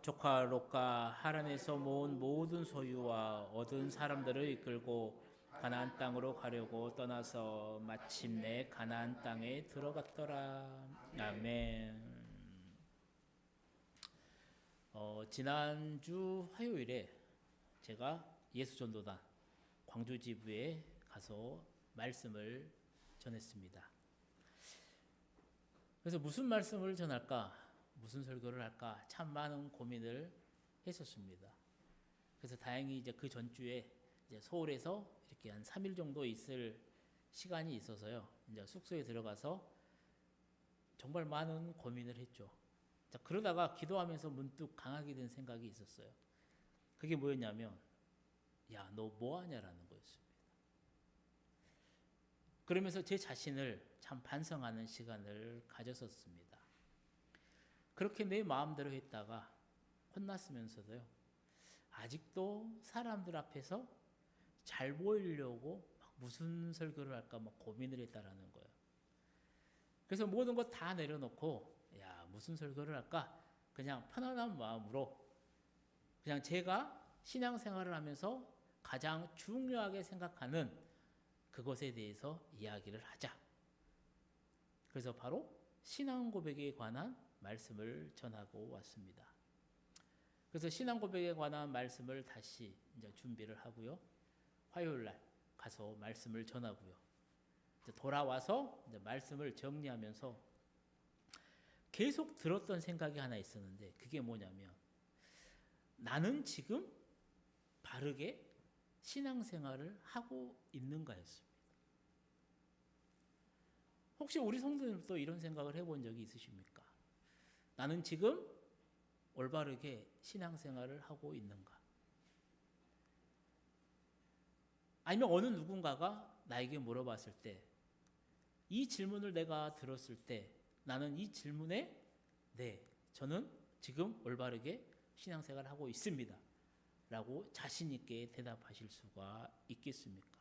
조카 롯과 하란에서 모은 모든 소유와 얻은 사람들을 이끌고 가나안 땅으로 가려고 떠나서 마침내 가나안 땅에 들어갔더라. 아멘. 지난주 화요일에 제가 예수전도단 광주 지부에 가서 말씀을 전했습니다. 그래서 무슨 말씀을 전할까? 무슨 설교를 할까? 참 많은 고민을 했었습니다. 그래서 다행히 이제 그 전주에 이제 서울에서 이렇게 한 3일 정도 있을 시간이 있어서요. 이제 숙소에 들어가서 정말 많은 고민을 했죠. 자, 그러다가 기도하면서 문득 강하게 든 생각이 있었어요. 그게 뭐였냐면, 야, 너 뭐 하냐라는 거였습니다. 그러면서 제 자신을 참 반성하는 시간을 가졌었습니다. 그렇게 내 마음대로 했다가 혼났으면서도요, 아직도 사람들 앞에서 잘 보이려고 막 무슨 설교를 할까 막 고민을 했다라는 거예요. 그래서 모든 것 다 내려놓고, 야, 무슨 설교를 할까? 그냥 편안한 마음으로 그냥 제가 신앙생활을 하면서 가장 중요하게 생각하는 그것에 대해서 이야기를 하자. 그래서 바로 신앙 고백에 관한 말씀을 전하고 왔습니다. 그래서 신앙 고백에 관한 말씀을 다시 이제 준비를 하고요. 화요일 날 가서 말씀을 전하고요. 이제 돌아와서 이제 말씀을 정리하면서 계속 들었던 생각이 하나 있었는데, 그게 뭐냐면, 나는 지금 바르게 신앙생활을 하고 있는가였습니다. 혹시 우리 성도님도 이런 생각을 해본 적이 있으십니까? 나는 지금 올바르게 신앙생활을 하고 있는가? 아니면 어느 누군가가 나에게 물어봤을 때, 이 질문을 내가 들었을 때 나는 이 질문에 네, 저는 지금 올바르게 신앙생활을 하고 있습니다 라고 자신 있게 대답하실 수가 있겠습니까?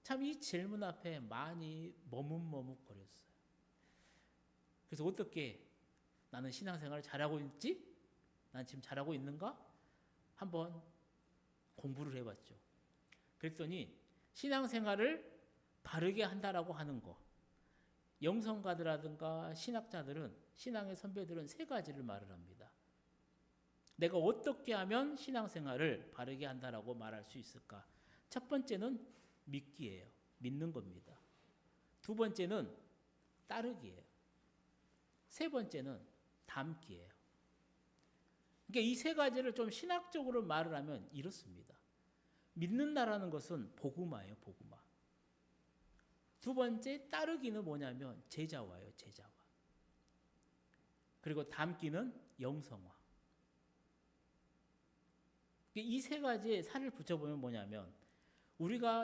참 이 질문 앞에 많이 머뭇머뭇거렸어요. 그래서 어떻게 나는 신앙생활을 잘하고 있지? 난 지금 잘하고 있는가? 한번 공부를 해봤죠. 그랬더니 신앙생활을 바르게 한다라고 하는 거, 영성가들이라든가 신학자들은, 신앙의 선배들은 세 가지를 말을 합니다. 내가 어떻게 하면 신앙생활을 바르게 한다라고 말할 수 있을까? 첫 번째는 믿기예요. 믿는 겁니다. 두 번째는 따르기예요. 세 번째는 담기예요. 그러니까 이 세 가지를 좀 신학적으로 말을 하면 이렇습니다. 믿는다라는 것은 복음화예요, 복음화. 두 번째 따르기는 뭐냐면 제자화예요, 제자화. 그리고 담기는 영성화. 이 세 가지에 살을 붙여보면 뭐냐면,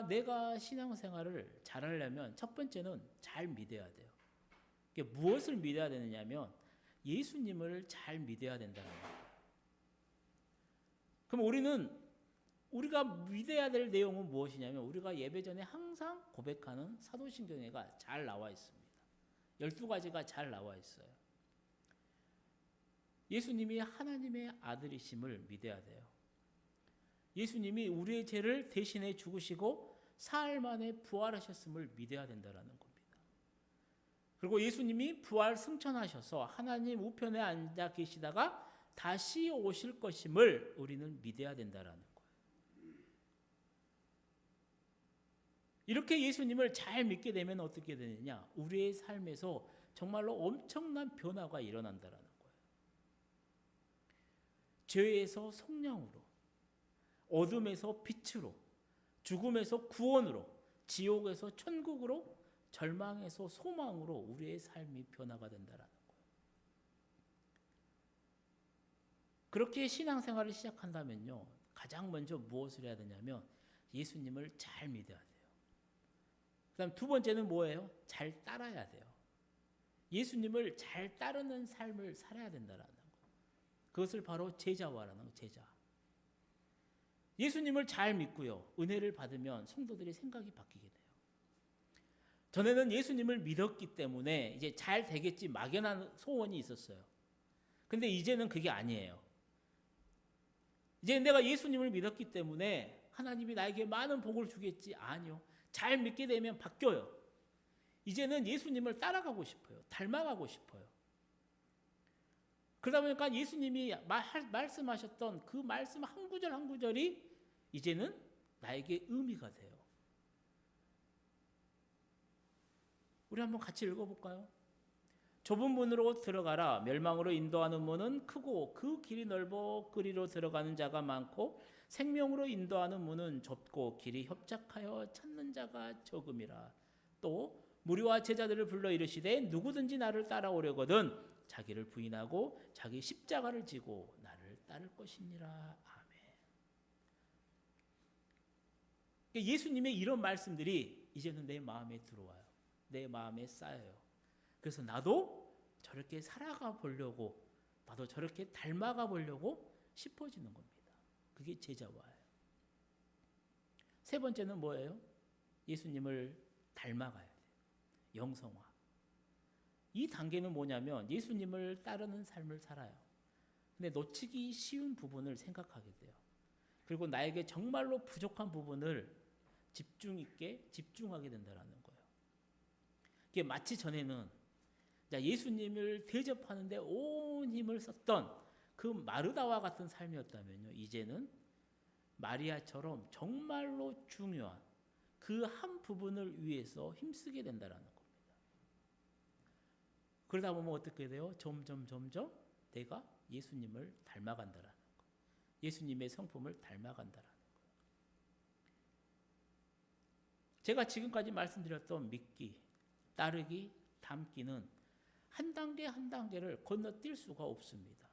내가 신앙생활을 잘하려면 첫 번째는 잘 믿어야 돼요. 무엇을 믿어야 되느냐면 예수님을 잘 믿어야 된다는 거예요. 그럼 우리가 믿어야 될 내용은 무엇이냐면, 우리가 예배 전에 항상 고백하는 사도신경에가 잘 나와 있습니다. 12가지가 잘 나와 있어요. 예수님이 하나님의 아들이심을 믿어야 돼요. 예수님이 우리의 죄를 대신해 죽으시고 사흘 만에 부활하셨음을 믿어야 된다는 겁니다. 그리고 예수님이 부활 승천하셔서 하나님 우편에 앉아 계시다가 다시 오실 것임을 우리는 믿어야 된다는 거예요. 이렇게 예수님을 잘 믿게 되면 어떻게 되느냐? 우리의 삶에서 정말로 엄청난 변화가 일어난다는 거예요. 죄에서 성령으로, 어둠에서 빛으로, 죽음에서 구원으로, 지옥에서 천국으로, 절망에서 소망으로 우리의 삶이 변화가 된다는 거예요. 그렇게 신앙생활을 시작한다면요, 가장 먼저 무엇을 해야 되냐면 예수님을 잘 믿어야 돼요. 그 다음 두 번째는 뭐예요? 잘 따라야 돼요. 예수님을 잘 따르는 삶을 살아야 된다는 거예요. 그것을 바로 제자화라는 거예요, 제자. 예수님을 잘 믿고요, 은혜를 받으면 성도들의 생각이 바뀌게 돼요. 전에는 예수님을 믿었기 때문에 이제 잘 되겠지 막연한 소원이 있었어요. 근데 이제는 그게 아니에요. 이제 내가 예수님을 믿었기 때문에 하나님이 나에게 많은 복을 주겠지. 아니요. 잘 믿게 되면 바뀌어요. 이제는 예수님을 따라가고 싶어요. 닮아가고 싶어요. 그러다 보니까 예수님이 말씀하셨던 그 말씀 한 구절 한 구절이 이제는 나에게 의미가 돼요. 우리 한번 같이 읽어볼까요? 좁은 문으로 들어가라. 멸망으로 인도하는 문은 크고 그 길이 넓어 그리로 들어가는 자가 많고 생명으로 인도하는 문은 좁고 길이 협착하여 찾는 자가 적음이라. 또 무리와 제자들을 불러 이르시되 누구든지 나를 따라오려거든 자기를 부인하고 자기 십자가를 지고 나를 따를 것이니라. 아멘. 예수님의 이런 말씀들이 이제는 내 마음에 들어와요. 내 마음에 쌓여요. 그래서 나도 저렇게 살아가 보려고, 나도 저렇게 닮아가 보려고 싶어지는 겁니다. 그게 제자화예요. 세 번째는 뭐예요? 예수님을 닮아가야 돼요. 영성화. 이 단계는 뭐냐면 예수님을 따르는 삶을 살아요. 근데 놓치기 쉬운 부분을 생각하게 돼요. 그리고 나에게 정말로 부족한 부분을 집중 있게 집중하게 된다는 거예요. 이게 마치 전에는 예수님을 대접하는데 온 힘을 썼던 그 마르다와 같은 삶이었다면요, 이제는 마리아처럼 정말로 중요한 그 한 부분을 위해서 힘쓰게 된다는 겁니다. 그러다 보면 어떻게 돼요? 점점 내가 예수님을 닮아간다는 거, 예수님의 성품을 닮아간다는 거예요. 제가 지금까지 말씀드렸던 믿기, 따르기, 닮기는 한 단계 한 단계를 건너뛸 수가 없습니다.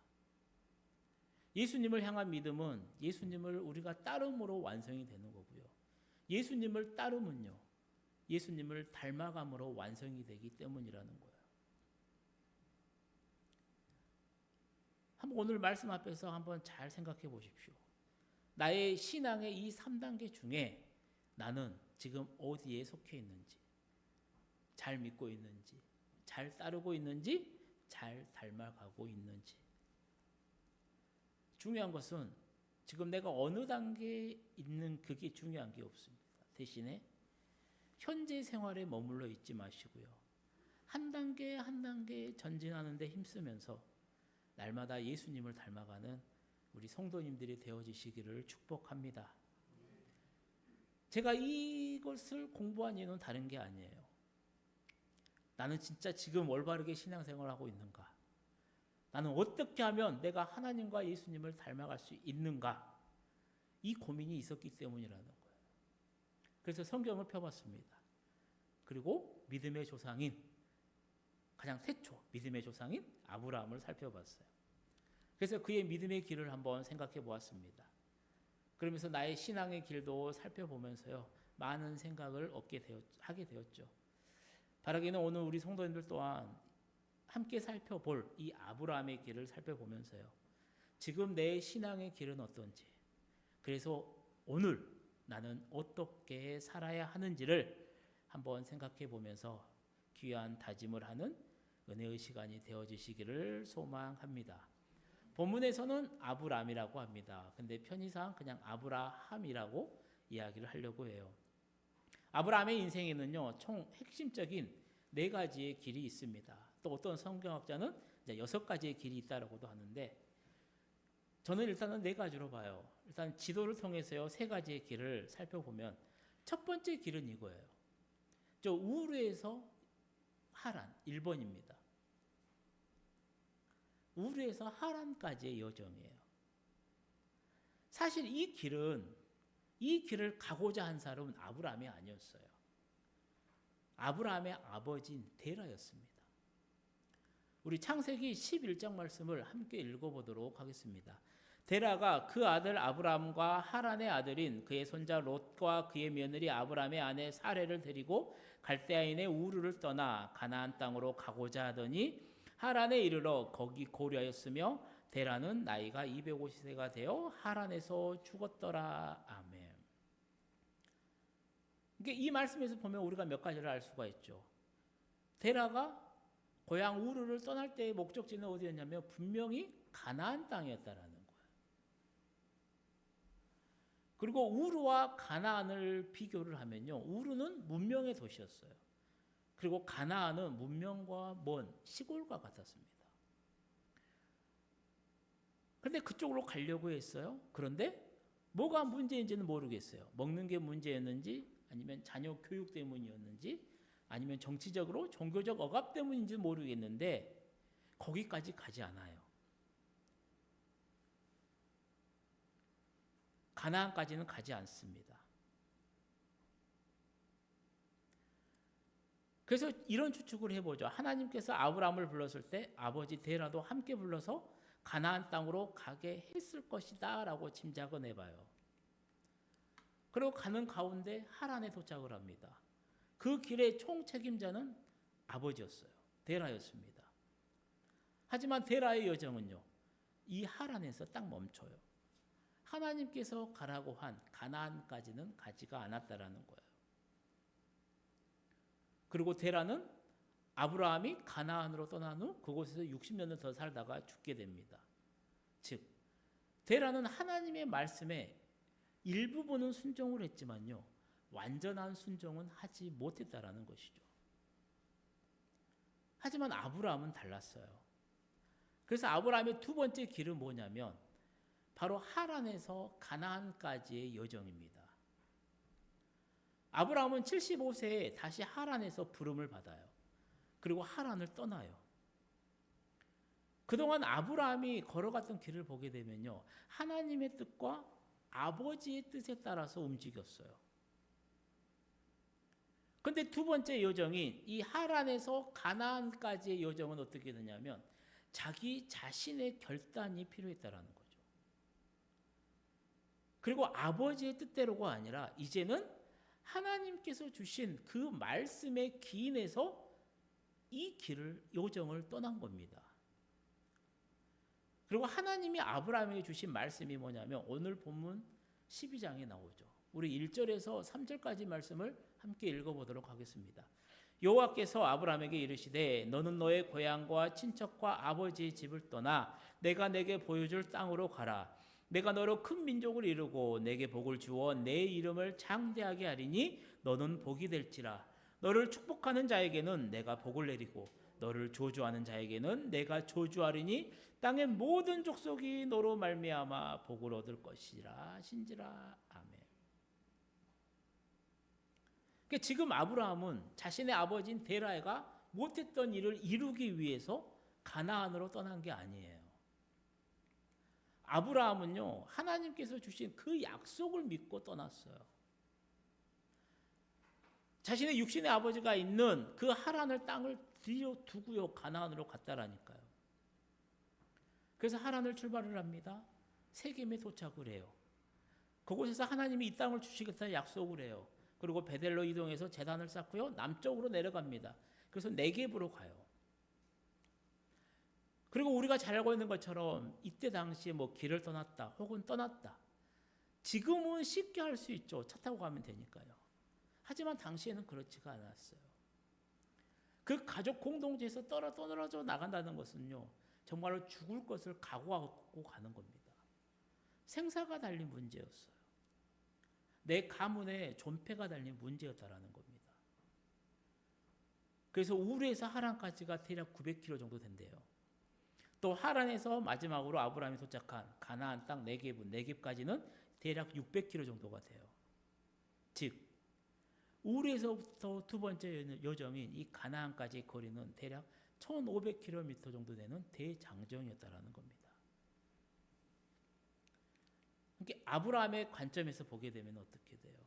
예수님을 향한 믿음은 예수님을 우리가 따름으로 완성이 되는 거고요. 예수님을 따르면요, 예수님을 닮아감으로 완성이 되기 때문이라는 거예요. 한번 오늘 말씀 앞에서 한번 잘 생각해 보십시오. 나의 신앙의 이 3단계 중에 나는 지금 어디에 속해 있는지, 잘 믿고 있는지, 잘 따르고 있는지, 잘 닮아가고 있는지. 중요한 것은 지금 내가 어느 단계에 있는 그게 중요한 게 없습니다. 대신에 현재 생활에 머물러 있지 마시고요, 한 단계 한 단계 전진하는 데 힘쓰면서 날마다 예수님을 닮아가는 우리 성도님들이 되어지시기를 축복합니다. 제가 이것을 공부한 이유는 다른 게 아니에요. 나는 진짜 지금 올바르게 신앙생활을 하고 있는가? 나는 어떻게 하면 내가 하나님과 예수님을 닮아갈 수 있는가? 이 고민이 있었기 때문이라는 거예요. 그래서 성경을 펴봤습니다. 그리고 믿음의 조상인, 가장 태초 믿음의 조상인 아브라함을 살펴봤어요. 그래서 그의 믿음의 길을 한번 생각해 보았습니다. 그러면서 나의 신앙의 길도 살펴보면서요, 많은 생각을 하게 되었죠. 바라기는 오늘 우리 성도님들 또한 함께 살펴볼 이 아브라함의 길을 살펴보면서요, 지금 내 신앙의 길은 어떤지, 그래서 오늘 나는 어떻게 살아야 하는지를 한번 생각해 보면서 귀한 다짐을 하는 은혜의 시간이 되어지시기를 소망합니다. 본문에서는 아브람이라고 합니다. 근데 편의상 그냥 아브라함이라고 이야기를 하려고 해요. 아브라함의 인생에는요, 총 핵심적인 4가지의 길이 있습니다. 또 어떤 성경학자는 6가지의 길이 있다고도 하는데, 저는 일단은 4가지로 봐요. 일단 지도를 통해서요, 3가지의 길을 살펴보면 첫 번째 길은 이거예요. 저 우르에서 하란, 1번입니다. 우르에서 하란까지의 여정이에요. 사실 이 길을 가고자 한 사람은 아브라함이 아니었어요. 아브라함의 아버지인 데라였습니다. 우리 창세기 11장 말씀을 함께 읽어보도록 하겠습니다. 데라가 그 아들 아브라함과 하란의 아들인 그의 손자 롯과 그의 며느리 아브라함의 아내 사레를 데리고 갈대아인의 우르를 떠나 가나안 땅으로 가고자 하더니 하란에 이르러 거기 고려하였으며 데라는 나이가 250세가 되어 하란에서 죽었더라. 아멘. 이 말씀에서 보면 우리가 몇 가지를 알 수가 있죠. 데라가 고향 우르를 떠날 때의 목적지는 어디였냐면 분명히 가나안 땅이었다라는 거예요. 그리고 우르와 가나안을 비교를 하면요, 우르는 문명의 도시였어요. 그리고 가나안은 문명과 먼 시골과 같았습니다. 그런데 그쪽으로 가려고 했어요. 그런데 뭐가 문제인지는 모르겠어요. 먹는 게 문제였는지, 아니면 자녀 교육 때문이었는지, 아니면 정치적으로 종교적 억압 때문인지 모르겠는데 거기까지 가지 않아요. 가나안까지는 가지 않습니다. 그래서 이런 추측을 해보죠. 하나님께서 아브라함을 불렀을 때 아버지 데라도 함께 불러서 가나안 땅으로 가게 했을 것이다 라고 짐작을 해봐요. 그리고 가는 가운데 하란에 도착을 합니다. 그 길의 총책임자는 아버지였어요. 데라였습니다. 하지만 데라의 여정은요, 이 하란에서 딱 멈춰요. 하나님께서 가라고 한 가나안까지는 가지가 않았다라는 거예요. 그리고 데라는 아브라함이 가나안으로 떠난 후 그곳에서 60년을 더 살다가 죽게 됩니다. 즉, 데라는 하나님의 말씀에 일부분은 순종을 했지만요, 완전한 순종은 하지 못했다라는 것이죠. 하지만 아브라함은 달랐어요. 그래서 아브라함의 두 번째 길은 뭐냐면 바로 하란에서 가나안까지의 여정입니다. 아브라함은 75세에 다시 하란에서 부름을 받아요. 그리고 하란을 떠나요. 그동안 아브라함이 걸어갔던 길을 보게 되면요, 하나님의 뜻과 아버지의 뜻에 따라서 움직였어요. 그런데 두 번째 여정인 이 하란에서 가나안까지의 여정은 어떻게 되냐면 자기 자신의 결단이 필요했다라는 거죠. 그리고 아버지의 뜻대로가 아니라 이제는 하나님께서 주신 그 말씀의 기인에서 이 길을, 여정을 떠난 겁니다. 그리고 하나님이 아브라함에게 주신 말씀이 뭐냐면 오늘 본문 12장에 나오죠. 우리 1절에서 3절까지 말씀을 함께 읽어보도록 하겠습니다. 여호와께서 아브라함에게 이르시되 너는 너의 고향과 친척과 아버지의 집을 떠나 내가 내게 보여줄 땅으로 가라. 내가 너로 큰 민족을 이루고 내게 복을 주어 내 이름을 장대하게 하리니 너는 복이 될지라. 너를 축복하는 자에게는 내가 복을 내리고 너를 저주하는 자에게는 내가 저주하리니 땅의 모든 족속이 너로 말미암아 복을 얻을 것이라 하신지라. 아멘. 그러니까 지금 아브라함은 자신의 아버지인 데라가 못했던 일을 이루기 위해서 가나안으로 떠난 게 아니에요. 아브라함은요, 하나님께서 주신 그 약속을 믿고 떠났어요. 자신의 육신의 아버지가 있는 그 하란을 땅을 들여두고요 가나안으로 갔다라니까요. 그래서 하란을 출발을 합니다. 세겜에 도착을 해요. 그곳에서 하나님이 이 땅을 주시겠다 약속을 해요. 그리고 베델로 이동해서 제단을 쌓고요 남쪽으로 내려갑니다. 그래서 네겝으로 가요. 그리고 우리가 잘 알고 있는 것처럼 이때 당시에 뭐 길을 떠났다 혹은 떠났다, 지금은 쉽게 할 수 있죠. 차 타고 가면 되니까요. 하지만 당시에는 그렇지가 않았어요. 그 가족 공동체에서 떨어져 나간다는 것은요, 정말로 죽을 것을 각오하고 가는 겁니다. 생사가 달린 문제였어요. 내 가문의 존폐가 달린 문제였다라는 겁니다. 그래서 우르에서 하란까지가 대략 900km 정도 된대요. 또 하란에서 마지막으로 아브라함이 도착한 가나안 땅 네겝까지는 대략 600km 정도가 돼요. 즉 우르에서부터 두 번째 여정인 이 가나안까지의 거리는 대략 1500km 정도 되는 대장정이었다라는 겁니다. 그러니까 아브라함의 관점에서 보게 되면 어떻게 돼요?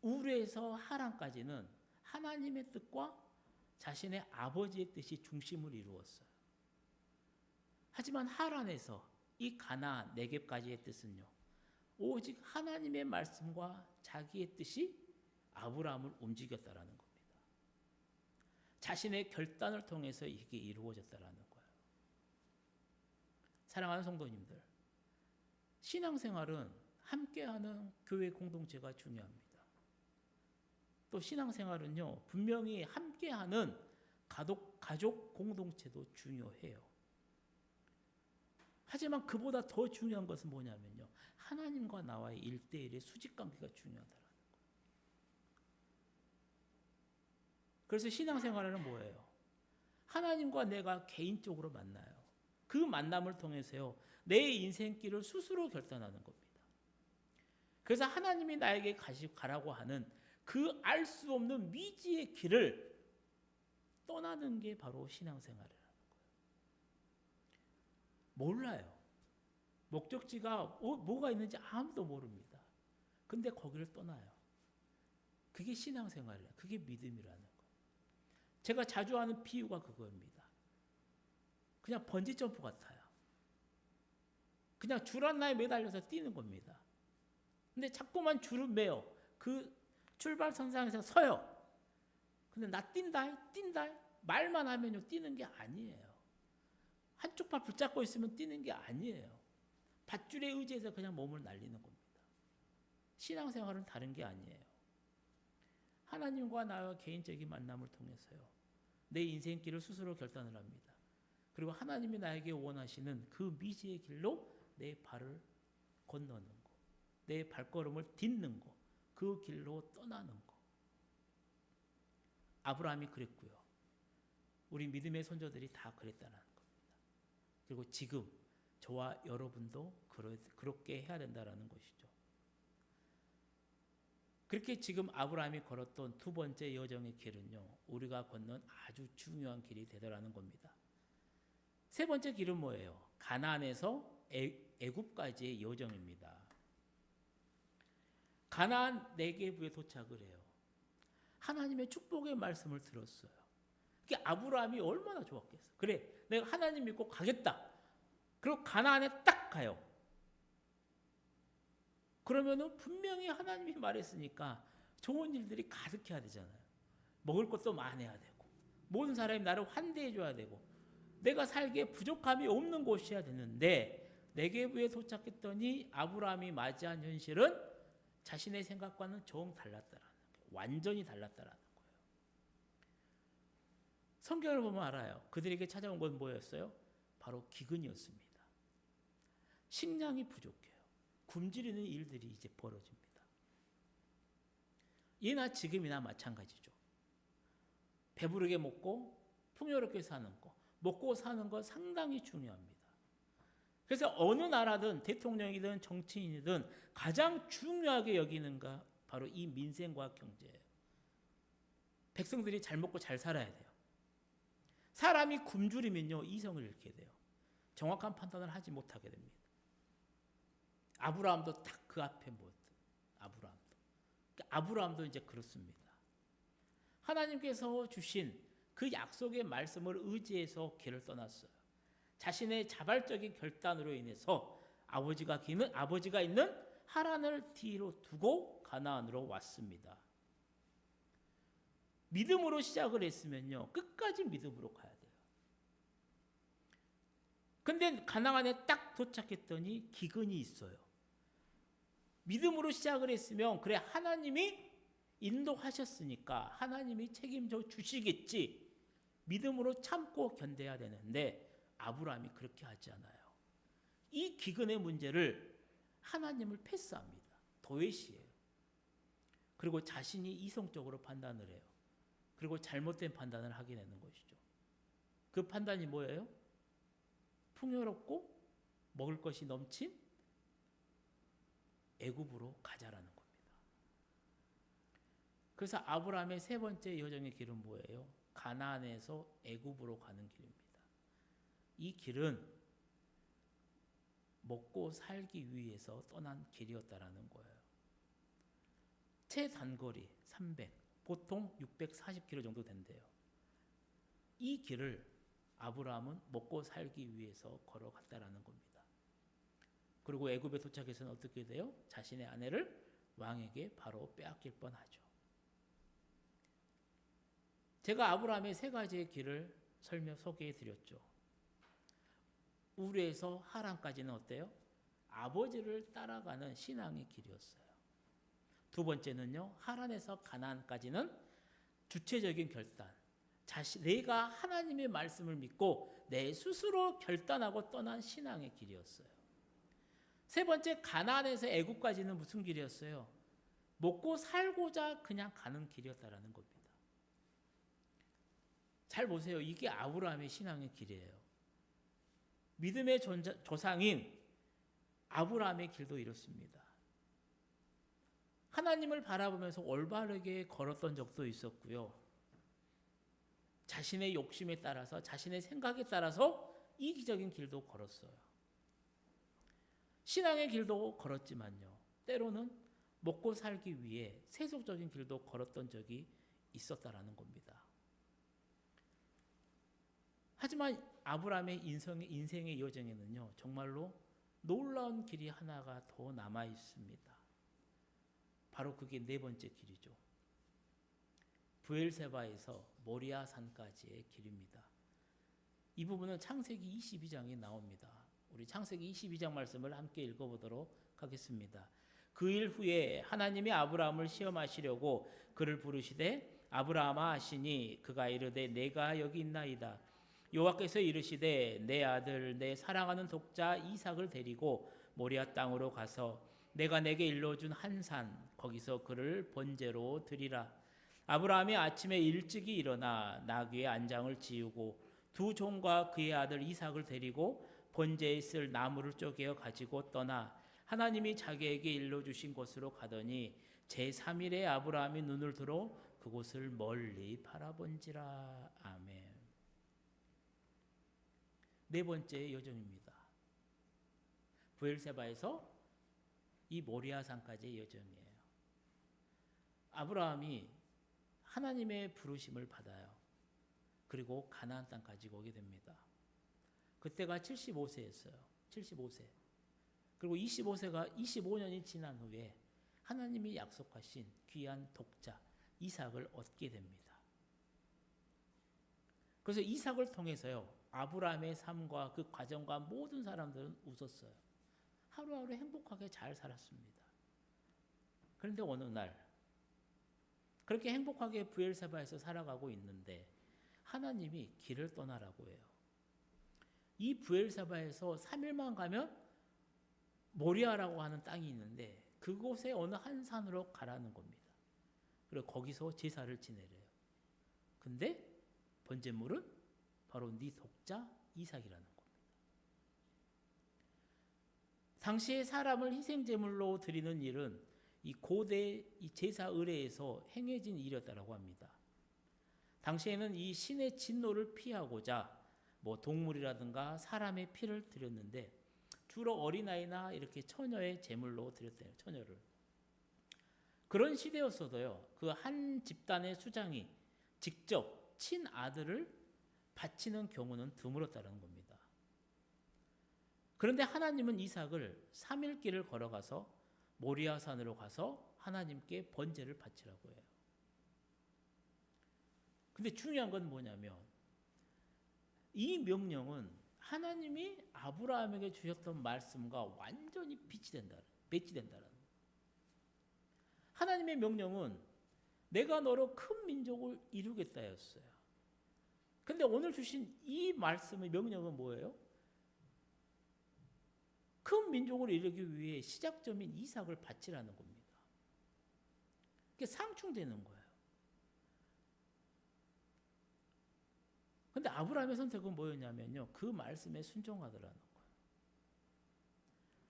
우르에서 하란까지는 하나님의 뜻과 자신의 아버지의 뜻이 중심을 이루었어요. 하지만 하란에서 이 가나안 네겝까지의 뜻은요, 오직 하나님의 말씀과 자기의 뜻이 아브라함을 움직였다라는 겁니다. 자신의 결단을 통해서 이게 이루어졌다라는 거예요. 사랑하는 성도님들, 신앙생활은 함께하는 교회 공동체가 중요합니다. 또 신앙생활은요, 분명히 함께하는 가족 공동체도 중요해요. 하지만 그보다 더 중요한 것은 뭐냐면요. 하나님과 나와의 1대1의 수직관계가 중요하더라고요. 그래서 신앙생활은 뭐예요? 하나님과 내가 개인적으로 만나요. 그 만남을 통해서요. 내 인생길을 스스로 결단하는 겁니다. 그래서 하나님이 나에게 가라고 하는 그 알 수 없는 미지의 길을 떠나는 게 바로 신앙생활이라는 거예요. 몰라요. 목적지가 뭐가 있는지 아무도 모릅니다. 근데 거기를 떠나요. 그게 신앙생활이에요. 그게 믿음이라는 거예요. 제가 자주 하는 비유가 그거입니다. 그냥 번지점프 같아요. 그냥 줄 하나에 매달려서 뛰는 겁니다. 근데 자꾸만 줄을 매요. 그 출발선상에서 서요. 근데 나 뛴다 말만 하면요 뛰는 게 아니에요. 한쪽 팔 붙잡고 있으면 뛰는 게 아니에요. 밧줄에 의지해서 그냥 몸을 날리는 겁니다. 신앙생활은 다른 게 아니에요. 하나님과 나와 개인적인 만남을 통해서요. 내 인생길을 스스로 결단을 합니다. 그리고 하나님이 나에게 원하시는 그 미지의 길로 내 발을 건너는 거, 내 발걸음을 딛는 거, 그 길로 떠나는 거. 아브라함이 그랬고요. 우리 믿음의 선조들이 다 그랬다는 겁니다. 그리고 지금 저와 여러분도 그렇게 해야 된다는 것이죠. 그렇게 지금 아브라함이 걸었던 두 번째 여정의 길은요. 우리가 걷는 아주 중요한 길이 되더라는 겁니다. 세 번째 길은 뭐예요? 가나안에서 애굽까지의 여정입니다. 가나안 네게부에 도착을 해요. 하나님의 축복의 말씀을 들었어요. 그게 아브라함이 얼마나 좋았겠어. 그래, 내가 하나님 믿고 가겠다. 그리고 가나안에 딱 가요. 그러면은 분명히 하나님이 말했으니까 좋은 일들이 가득해야 되잖아요. 먹을 것도 많아야 되고, 모든 사람이 나를 환대해 줘야 되고, 내가 살기에 부족함이 없는 곳이어야 되는데, 네게부에 도착했더니 아브라함이 맞이한 현실은 자신의 생각과는 정 달랐다라는 거예요. 완전히 달랐다라는 거예요. 성경을 보면 알아요. 그들에게 찾아온 건 뭐였어요? 바로 기근이었습니다. 식량이 부족해요. 굶주리는 일들이 이제 벌어집니다. 예나 지금이나 마찬가지죠. 배부르게 먹고 풍요롭게 사는 거, 먹고 사는 거 상당히 중요합니다. 그래서 어느 나라든 대통령이든 정치인이든 가장 중요하게 여기는가 바로 이 민생과 경제예요. 백성들이 잘 먹고 잘 살아야 돼요. 사람이 굶주리면요 이성을 잃게 돼요. 정확한 판단을 하지 못하게 됩니다. 아브라함도 딱 그 앞에 아브라함도 이제 그렇습니다. 하나님께서 주신 그 약속의 말씀을 의지해서 길을 떠났어요. 자신의 자발적인 결단으로 인해서 아버지가 있는 하란을 뒤로 두고 가나안으로 왔습니다. 믿음으로 시작을 했으면요 끝까지 믿음으로 가야 돼요. 근데 가나안에 딱 도착했더니 기근이 있어요. 믿음으로 시작을 했으면 그래 하나님이 인도하셨으니까 하나님이 책임져 주시겠지 믿음으로 참고 견뎌야 되는데 아브라함이 그렇게 하지 않아요. 이 기근의 문제를 하나님을 패스합니다. 도외시해요. 그리고 자신이 이성적으로 판단을 해요. 그리고 잘못된 판단을 하게 되는 것이죠. 그 판단이 뭐예요? 풍요롭고 먹을 것이 넘친 애굽으로 가자라는 겁니다. 그래서 아브라함의 세 번째 여정의 길은 뭐예요? 가나안에서 애굽으로 가는 길입니다. 이 길은 먹고 살기 위해서 떠난 길이었다라는 거예요. 최단거리 300, 보통 640km 정도 된대요. 이 길을 아브라함은 먹고 살기 위해서 걸어갔다라는 겁니다. 그리고 애굽에 도착해서는 어떻게 돼요? 자신의 아내를 왕에게 바로 빼앗길 뻔하죠. 제가 아브라함의 세 가지의 길을 소개해 드렸죠. 우르에서 하란까지는 어때요? 아버지를 따라가는 신앙의 길이었어요. 두 번째는요. 하란에서 가나안까지는 주체적인 결단, 내가 하나님의 말씀을 믿고 내 스스로 결단하고 떠난 신앙의 길이었어요. 세 번째, 가나안에서 애굽까지는 무슨 길이었어요? 먹고 살고자 그냥 가는 길이었다라는 겁니다. 잘 보세요. 이게 아브라함의 신앙의 길이에요. 믿음의 조상인 아브라함의 길도 이렇습니다. 하나님을 바라보면서 올바르게 걸었던 적도 있었고요. 자신의 욕심에 따라서, 자신의 생각에 따라서 이기적인 길도 걸었어요. 신앙의 길도 걸었지만요, 때로는 먹고 살기 위해 세속적인 길도 걸었던 적이 있었다라는 겁니다. 하지만 아브라함의 인생의 여정에는요, 정말로 놀라운 길이 하나가 더 남아 있습니다. 바로 그게 네 번째 길이죠. 브엘세바에서 모리아 산까지의 길입니다. 이 부분은 창세기 22장에 나옵니다. 우리 창세기 22장 말씀을 함께 읽어보도록 하겠습니다. 그 일 후에 하나님이 아브라함을 시험하시려고 그를 부르시되 아브라함아 하시니 그가 이르되 내가 여기 있나이다. 여호와께서 이르시되 내 아들 내 사랑하는 독자 이삭을 데리고 모리아 땅으로 가서 내가 내게 일러준 한 산 거기서 그를 번제로 드리라. 아브라함이 아침에 일찍이 일어나 나귀의 안장을 지우고 두 종과 그의 아들 이삭을 데리고 번제에 쓸 나무를 쪼개어 가지고 떠나 하나님이 자기에게 일러주신 곳으로 가더니 제3일에 아브라함이 눈을 들어 그곳을 멀리 바라본지라. 아멘. 네 번째 여정입니다. 브엘세바에서 이 모리아 산까지의 여정이에요. 아브라함이 하나님의 부르심을 받아요. 그리고 가나안 땅까지 오게 됩니다. 그때가 75세였어요. 75세. 그리고 25년이 지난 후에 하나님이 약속하신 귀한 독자 이삭을 얻게 됩니다. 그래서 이삭을 통해서요, 아브라함의 삶과 그 과정과 모든 사람들은 웃었어요. 하루하루 행복하게 잘 살았습니다. 그런데 어느 날 그렇게 행복하게 브엘세바에서 살아가고 있는데 하나님이 길을 떠나라고 해요. 이 브엘세바에서 3일만 가면 모리아라고 하는 땅이 있는데 그곳에 어느 한 산으로 가라는 겁니다. 그리고 거기서 제사를 지내래요. 근데 번제물은 바로 네 독자 이삭이라는 겁니다. 당시에 사람을 희생제물로 드리는 일은 이 고대 이 제사 의례에서 행해진 일이었다고 합니다. 당시에는 이 신의 진노를 피하고자 뭐 동물이라든가 사람의 피를 드렸는데 주로 어린아이나 이렇게 처녀의 제물로 드렸대요. 처녀를. 그런 시대였어도요, 그 한 집단의 수장이 직접 친아들을 바치는 경우는 드물었다는 겁니다. 그런데 하나님은 이삭을 3일 길을 걸어가서 모리아 산으로 가서 하나님께 번제를 바치라고 해요. 근데 중요한 건 뭐냐면 이 명령은 하나님이 아브라함에게 주셨던 말씀과 완전히 배치된다는. 하나님의 명령은 내가 너로 큰 민족을 이루겠다였어요. 근데 오늘 주신 이 말씀의 명령은 뭐예요? 큰 민족을 이루기 위해 시작점인 이삭을 바치라는 겁니다. 그게 상충되는 거예요. 근데 아브라함의 선택은 뭐였냐면요, 그 말씀에 순종하더라는 거예요.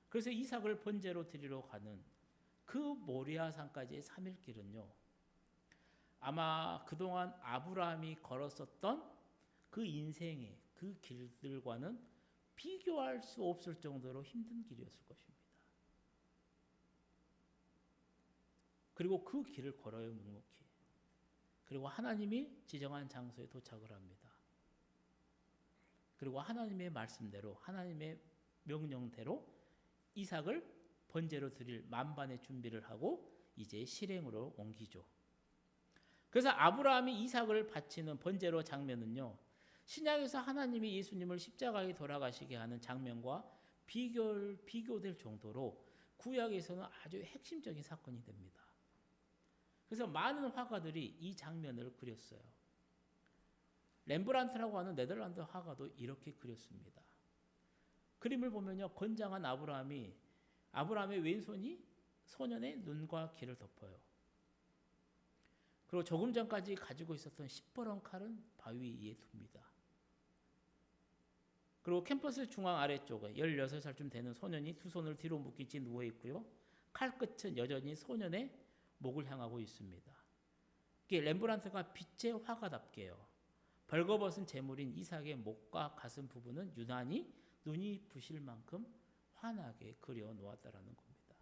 그래서 이삭을 번제로 드리러 가는 그 모리아 산까지의 3일 길은요, 아마 그동안 아브라함이 걸었었던 그 인생의 그 길들과는 비교할 수 없을 정도로 힘든 길이었을 것입니다. 그리고 그 길을 걸어요, 묵묵히. 그리고 하나님이 지정한 장소에 도착을 합니다. 그리고 하나님의 말씀대로, 하나님의 명령대로 이삭을 번제로 드릴 만반의 준비를 하고 이제 실행으로 옮기죠. 그래서 아브라함이 이삭을 바치는 번제로 장면은요, 신약에서 하나님이 예수님을 십자가에 돌아가시게 하는 장면과 비교될 정도로 구약에서는 아주 핵심적인 사건이 됩니다. 그래서 많은 화가들이 이 장면을 그렸어요. 렘브란트라고 하는 네덜란드 화가도 이렇게 그렸습니다. 그림을 보면요, 건장한 아브라함의 왼손이 소년의 눈과 귀를 덮어요. 그리고 조금 전까지 가지고 있었던 시퍼런 칼은 바위 위에 둡니다. 그리고 캔버스 중앙 아래쪽에 16살쯤 되는 소년이 두 손을 뒤로 묶인 채 누워 있고요. 칼 끝은 여전히 소년의 목을 향하고 있습니다. 이게 렘브란트가 빛의 화가답게요. 벌거벗은 제물인 이삭의 목과 가슴 부분은 유난히 눈이 부실 만큼 환하게 그려 놓았다라는 겁니다.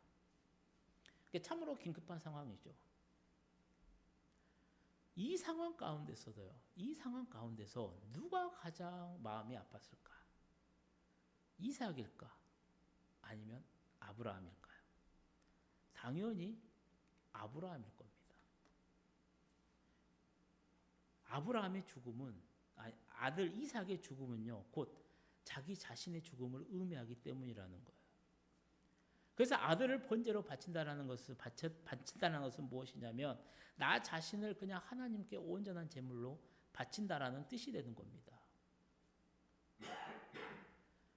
이게 참으로 긴급한 상황이죠. 이 상황 가운데서 누가 가장 마음이 아팠을까? 이삭일까? 아니면 아브라함일까요? 당연히 아브라함일 겁니다. 아브라함의 죽음은, 아들 이삭의 죽음은요, 곧 자기 자신의 죽음을 의미하기 때문이라는 거예요. 그래서 아들을 번제로 바친다는 것은 무엇이냐면 나 자신을 그냥 하나님께 온전한 제물로 바친다라는 뜻이 되는 겁니다.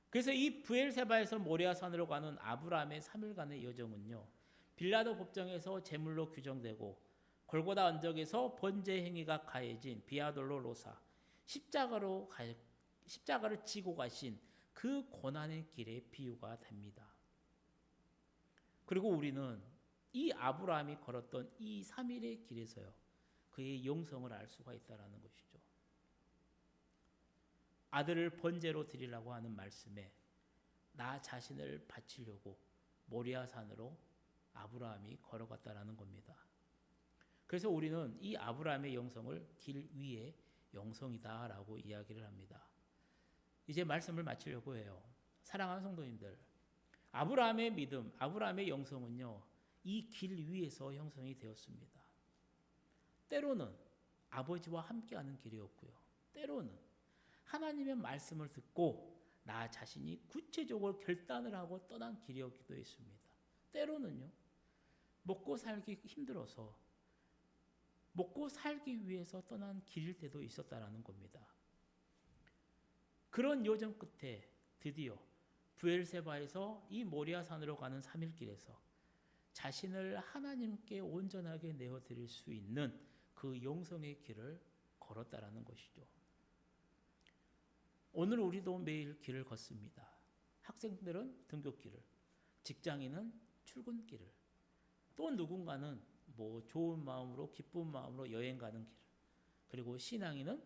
그래서 이 브엘세바에서 모리아산으로 가는 아브라함의 3일간의 여정은요, 빌라도 법정에서 제물로 규정되고 골고다 언덕에서 번제 행위가 가해진 비아돌로로사 십자가를 지고 가신 그 고난의 길의 비유가 됩니다. 그리고 우리는 이 아브라함이 걸었던 이 3일의 길에서요, 그의 영성을 알 수가 있다는 것이죠. 아들을 번제로 드리라고 하는 말씀에 나 자신을 바치려고 모리아산으로 아브라함이 걸어갔다는 겁니다. 그래서 우리는 이 아브라함의 영성을 길 위의 영성이다라고 이야기를 합니다. 이제 말씀을 마치려고 해요. 사랑하는 성도님들, 아브라함의 믿음, 아브라함의 영성은요, 이 길 위에서 형성이 되었습니다. 때로는 아버지와 함께하는 길이었고요. 때로는 하나님의 말씀을 듣고 나 자신이 구체적으로 결단을 하고 떠난 길이었기도 했습니다. 때로는요, 먹고 살기 힘들어서 먹고 살기 위해서 떠난 길일 때도 있었다라는 겁니다. 그런 여정 끝에 드디어 브엘세바에서 이 모리아산으로 가는 3일 길에서 자신을 하나님께 온전하게 내어드릴 수 있는 그 영성의 길을 걸었다라는 것이죠. 오늘 우리도 매일 길을 걷습니다. 학생들은 등굣길을, 직장인은 출근길을, 또 누군가는 좋은 마음으로 기쁜 마음으로 여행 가는 길, 그리고 신앙인은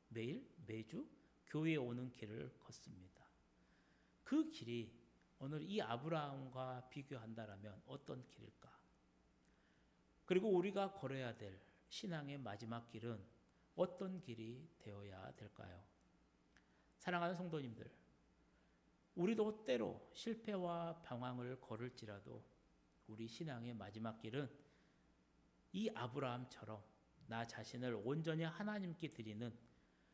매주 교회에 오는 길을 걷습니다. 그 길이 오늘 이 아브라함과 비교한다라면 어떤 길일까? 그리고 우리가 걸어야 될 신앙의 마지막 길은 어떤 길이 되어야 될까요? 사랑하는 성도님들, 우리도 때로 실패와 방황을 걸을지라도 우리 신앙의 마지막 길은 이 아브라함처럼 나 자신을 온전히 하나님께 드리는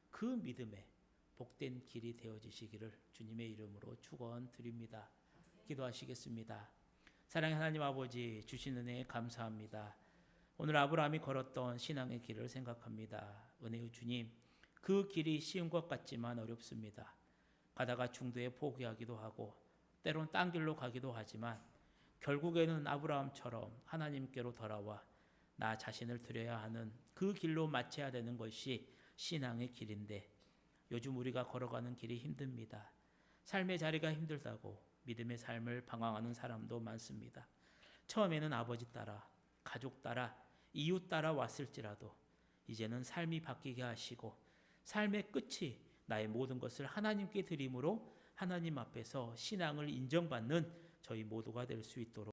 그 믿음의 복된 길이 되어지시기를 주님의 이름으로 축원드립니다. 기도하시겠습니다. 사랑의 하나님 아버지, 주신 은혜에 감사합니다. 오늘 아브라함이 걸었던 신앙의 길을 생각합니다. 은혜의 주님, 그 길이 쉬운 것 같지만 어렵습니다. 가다가 중도에 포기하기도 하고 때론 딴 길로 가기도 하지만 결국에는 아브라함처럼 하나님께로 돌아와 나 자신을 드려야 하는 그 길로 마쳐야 되는 것이 신앙의 길인데 요즘 우리가 걸어가는 길이 힘듭니다. 삶의 자리가 힘들다고 믿음의 삶을 방황하는 사람도 많습니다. 처음에는 아버지 따라, 가족 따라, 이웃 따라 왔을지라도 이제는 삶이 바뀌게 하시고 삶의 끝이 나의 모든 것을 하나님께 드림으로 하나님 앞에서 신앙을 인정받는 저희 모두가 될 수 있도록